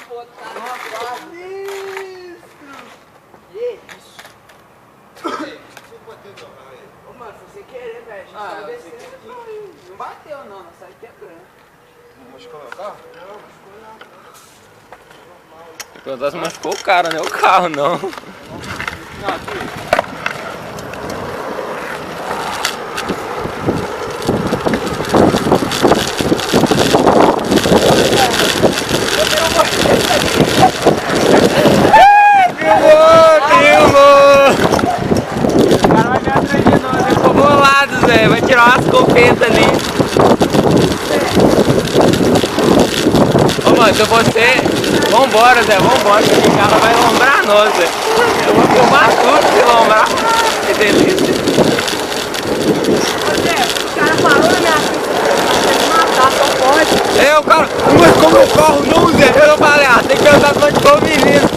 botar numa quadra. Isso! Você bateu no carro aí? Ô, mano, se você querer, velho, a gente Ah, tá eu descendo sei que aqui. Não bateu, não, nós saímos quebrando. Não machucou meu carro? Perguntar se machucou o cara, né? O carro, não. Não, aqui. O cara vai me atrás de nós, ele ficou bolado, Zé. Vai tirar umas copetas ali. Ô, mano, se eu você... Vambora, Zé, vambora, que o cara vai lombrar nós, Zé. Eu vou filmar tudo se lombrar. Que delícia. Ô, Zé, o cara parou na minha frente, pra matar, só pode. É, o cara não machucou meu carro não, Zé. Eu falei, tem que andar com o menino.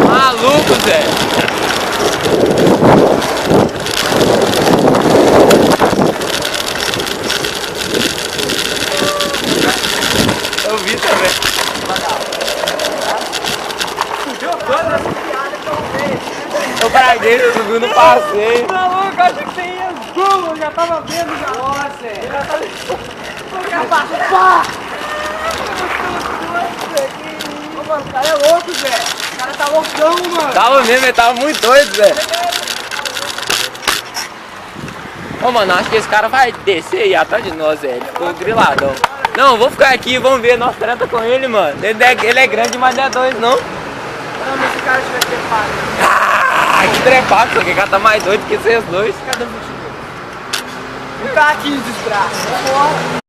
Maluco, Zé. Eu vi também. Eu braguei, eu subi no passeio. Maluco, eu achei que você ia gol, eu já tava vendo já. Nossa, é. Já tava... O cara passou, pá! Ô, mano, o cara é louco, Zé. O cara tá loucão, mano. Tava mesmo, ele tava muito doido, Zé. Ô, mano, acho que esse cara vai descer e atrás de nós, Zé. Ele ficou griladão. Não, vou ficar aqui, vamos ver. Nós treta com ele, mano. Ele é grande, mas não é dois, não. Não, mas se o cara tiver trepado. Ah, que trepado, isso aqui. O cara tá mais doido que vocês dois. Cadê o motivo? Não tá aqui, desgraça. Vambora.